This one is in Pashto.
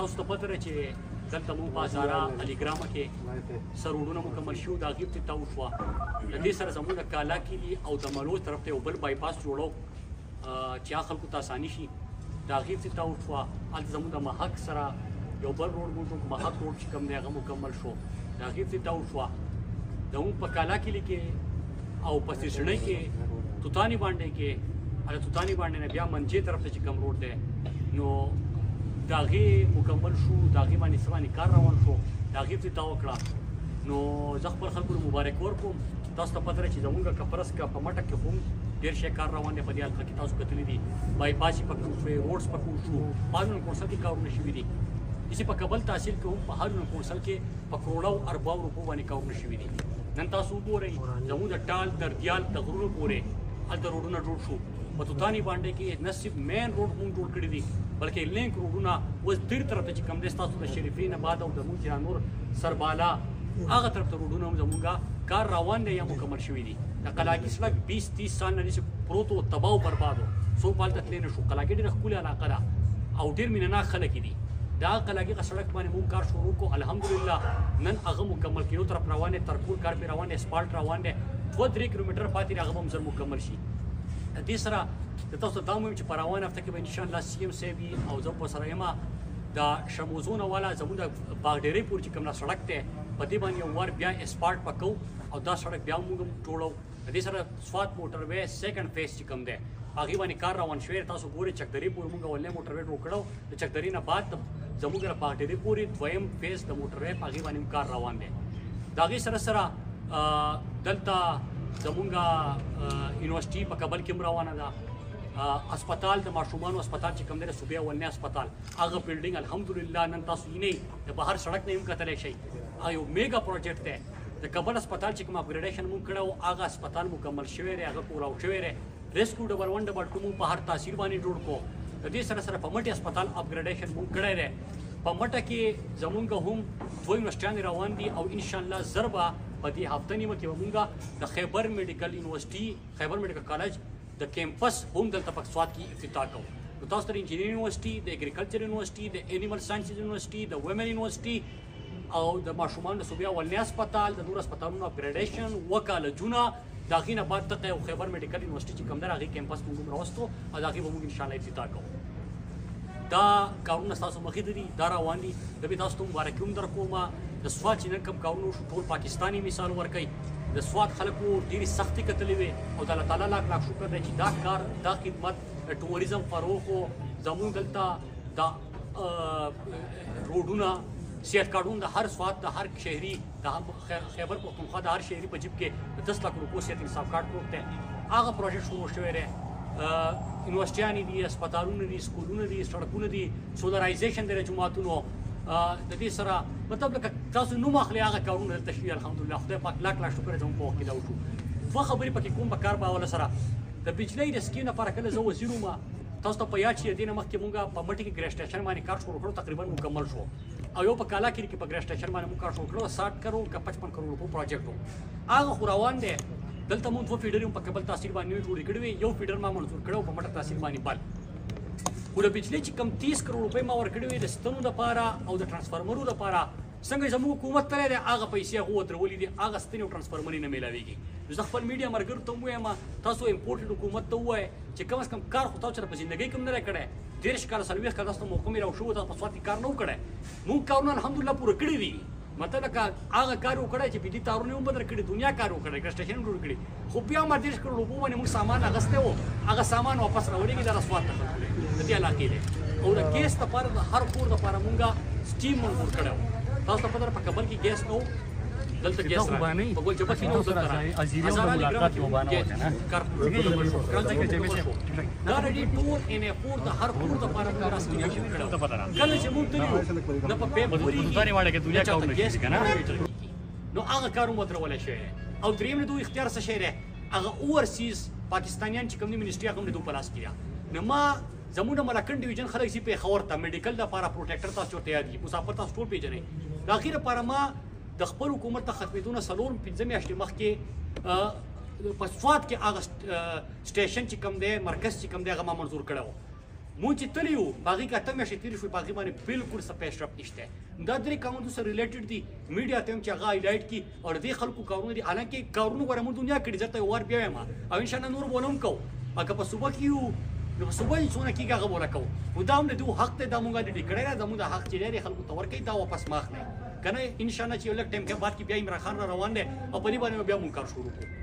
تاسو ته پته ده چې دلته مو په هزاره علیګرامه کې سروډونه مکمل شو د هغې افتتاح وشوه. د دې سره زموږ د کالا کلي او د ملوز طرف ته یو بل بایپاس جوړو چې هغه خلکو ته اساني شي. د هغې افتتاح وشوه. هلته زموږ د محک سره یو بل روډ مو جوړ محک روډ چې کوم دی هغه مکمل شو. د هغې افتتاح وشوه. زموږ په کالا کلي کې او په سیسړۍ کې توتاني باندې کې هله توتاني باندې نه بیا منجې طرف ته چې کوم روډ دی نو د هغې مکمل شو. د هغې باندې څه باندې کار روان شو. د هغې افتتاح وکړه. نو زه خپل خلکو ته مبارک ورکوم. تاسو ته پته ده چې زموږ که فرض که په مټه کې هم ډېر شی کار روان دی. په دې حلقه کې تاسو کتلي دي بایپاس یې پکې وشوې، روډز پکې وشو، په هارون کونسل کې کارونه شوي دي. داسې په کابل تحصیل کې هم په هارون کونسل کې په کروڑو ارباو روپو باندې کارونه شوي دي. نن تاسو وګورئ زموږ د ټال د ریال د غرونو پورې هلته روډونه جوړ شو. په توتاني باندې کې نه صرف مین روډ هم جوړ کړي دي بلکې لینک روډونه اوس ډېر طرف ته چې کوم دی ستاسو د شریفین آباد او د موږ یا نور سربالا هغه طرف ته روډونه هم زموږ کار روان دی یا مکمل شوي دي. د قلاګي سړک 20-30 سال نه داسې پروت و تباه او برباد و. څوک به هلته تللی نه شو. قلاګي ډېره ښکلې علاقه ده او ډېر مینه ناک خلک دي. دا قلاګي سړک باندې موږ کار شروع کړو. الحمدلله نن هغه مکمل کېدو طرف روان دی. ترکور کار پرې روان دی، اسپالټ روان دی. 2-3 کیلومتر پاتې دی هغه به هم ژر مکمل شي. د دې سره د تاسو ته دا هم وایم چې په روانه هفته کې به انشاءالله سی ام صاحب وي او زه ورسره یم. د شموزونه والا زموږ د باغډیرۍ پورې چې کوم دا سړک دی په دې باندې یو وار بیا اسپالټ پکوو او دا سړک بیا موږ هم جوړو. د دې سره سوات موټر وی سیکنډ فیز چې کوم دی هغې باندې کار روان شوی. تاسو ګورئ چکدرې پورې موږ اولنی موټر وی جوړ کړو. د چکدرې نه بعد زموږ د باغډیرۍ پورې دویم فیز د موټر وی په هغې باندې هم کار روان دی. د هغې سره سره دلته زموږ یونیورسټي په کابل کې هم روانه ده. اسپتال د ماشومانو اسپتال چې کوم دی د صوبې اولنی اسپتال هغه بلډینګ الحمدلله نن تاسو یې د بهر سړک نه هم کتلی شئ. یو میګا پروجیکټ دی. د کابل اسپتال چې کوم اپګریډیشن مونږ کړی و هغه اسپتال مکمل شوی دی، هغه پوره شوی دی. ریسکیو ډبل 1 ډبل 2 مونږ په هر تحصیل باندې جوړ کړو. د دې سره سره په مټې اسپتال اپګریډیشن مونږ کړی دی. په مټه کې زمونږ هم 2 یونیورسټیانې روان دي او انشاءالله زر به په دې هفته نیمه کې به مونږ د خیبر میډیکل یونیورسټي خیبر میډیکل کالج د کیمپس هم دلته په سوات کې افتتاح کوو. نو تاسو ته د انجینرینګ یونیورسټي، د اګریکلچر یونیورسټي، د انیمل ساینسز یونیورسټي، د ویمن یونیورسټي او د ماشومانو د صوبې اولنی اسپتال، د نور اسپتالونو اپګریډیشن، اووه کالجونه، د هغې نه بعد دغه یو خیبر میډیکل یونیورسټي چې کوم دی هغې کیمپس موږ هم راوستو او د هغې به موږ انشاءالله افتتاح کوو. دا کارونه ستاسو مخې ته دي، دا روان دي. زه به تاسو ته مبارکي هم درکوم. د سوات چې نن کوم کارونه وشو ټول پاکستاني مثال ورکوي. د سوات خلکو ډېرې سختۍ کتلې وې او د الله تعالی لاک لاک شکر دی چې دا کار دا خدمت د ټوریزم فروغ و. زموږ دلته دا روډونه صحت کارډونه د هر سوات د هر شهري د خیبر پښتونخوا د هر شهري په جیب کې د 10 لک روپو صحت انصاف کارډ پروت دی. هغه پروجیکټ شروع شوی دی. یونیورسټیانې دي، اسپتالونه دي، سکولونه دي، سړکونه دي، سولرایزیشن دی د جوماتونو. د دې سره مطلب لکه تاسو نوم اخلي هغه کارونه دلته شوي الحمدلله. خدای پاک لاک لاک شکر دی زموږ په وخت کې دا وشو. دوه خبرې پکې کوم په کار په حواله سره د بجلۍ د سکیم لپاره کله زه وزیر وم تاسو ته په یاد شي د دې نه مخکې مونږ په مټې کې ګریس سټیشن باندې کار شروع کړو، تقریبا مکمل شو. او یو په کالا کې په ګریس سټیشن باندې مونږ کار شروع کړو 60 کروڑ کا 55 کروڑ روپو پروجیکټ و. هغه خو روان دی. دلته مونږ دوه فیډر په کابل تحصیل باندې جوړې کړې وې. یو فیډر ما منظور کړو په مټه تحصیل باندې بل. خو د بجلۍ چې کم 30 کروڑ روپۍ ما ورکړې وې د ستنو لپاره او د ټرانسفارمرو لپاره څنګه زموږ حکومت تللی دی هغه پیسې هغه ودرولي دي، هغه ستنې او ټرانسفارمرې نه میلاویږي. زه خپل میډیا ملګرو ته هم وایم تاسو امپورټډ حکومت ته ووایئ چې کم از کم کار خو تاسو سره په زندګۍ کې هم نه دی کړی. 30 کاله 40 کاله تاسو ته موقع میلاو شوې تاسو په سوات کې کار نه و کړی. موږ کارونه الحمدلله پوره کړي دي. مطلب لکه هغه کار وکړی چې بجلي تارونه هم بدل کړي، دنیا کار وکړی، ګریس سټیشن هم جوړ کړي. خو بیا ما 30 کروڑ روپو باندې موږ سامان اخیستی و، هغه سامان واپس راوړېږي دا سوات ته خلکو دی د دې علاقې دی. او د ګیس لپاره د هر کور لپاره مونږ سټیم منظور کړی و. تاسو ته پته ده په کابل کې ګیس نه و، دلته ګیس راغی. په ګلجبه کې نه و، دلته راغی. هزاره ملاقات یو باندې وکړه دا ردي ټول ان افور د هر کور لپاره کار اسانه شوی کړو. کله چې مونږ تلو نه په پیپوري دوتاني واړه کې دنیا کارونه شي کنه نو هغه کارونه ودرول شي. او دریم نه دوی اختیار څه شي دی هغه اورسیز پاکستانیان چې کوم دی منیسټري هغه نه دوی په لاس کې دی. نو ما زموږ د ملکن ډیویژن خلک چې پېښور ته میډیکل لپاره پروټیکټر تاسو ورته یاد دي، مسافر تاسو ټول پېژنئ. د هغې لپاره ما د خپل حکومت ته ختمېدو نه 4-5 میاشتې مخکې په سوات کې هغه سټیشن چې کوم دی مرکز چې کوم دی هغه ما منظور کړی و. مونږ چې تللی وو په هغې کې 8 میاشتې تېرې شوې په هغې باندې بالکل څه پیشرفت نشته دا 3 کارونو سره ریلیټډ دي میډیا ته هم چې هغه هایلایټ کړي او د دې خلکو کارونه دي حالانکې کارونه ګوره موږ دنیا کړي زه ته یو وار بیا وایم او انشاءالله نور به هم کوو که په صوبه کې یو نو په صوبه چې څونه کېږي هغه به ونه کوو خو دا هم د دوی حق دی دا مونږ ډډې کړی دی زموږ د حق چې دی خلکو ته ورکوي دا واپس مه اخلئ که نه انشاءالله چې یو لږ ټایم کې بعد کې بیا عمران خان را روان دی او په دې باندې بیا مونږ کار شروع کړو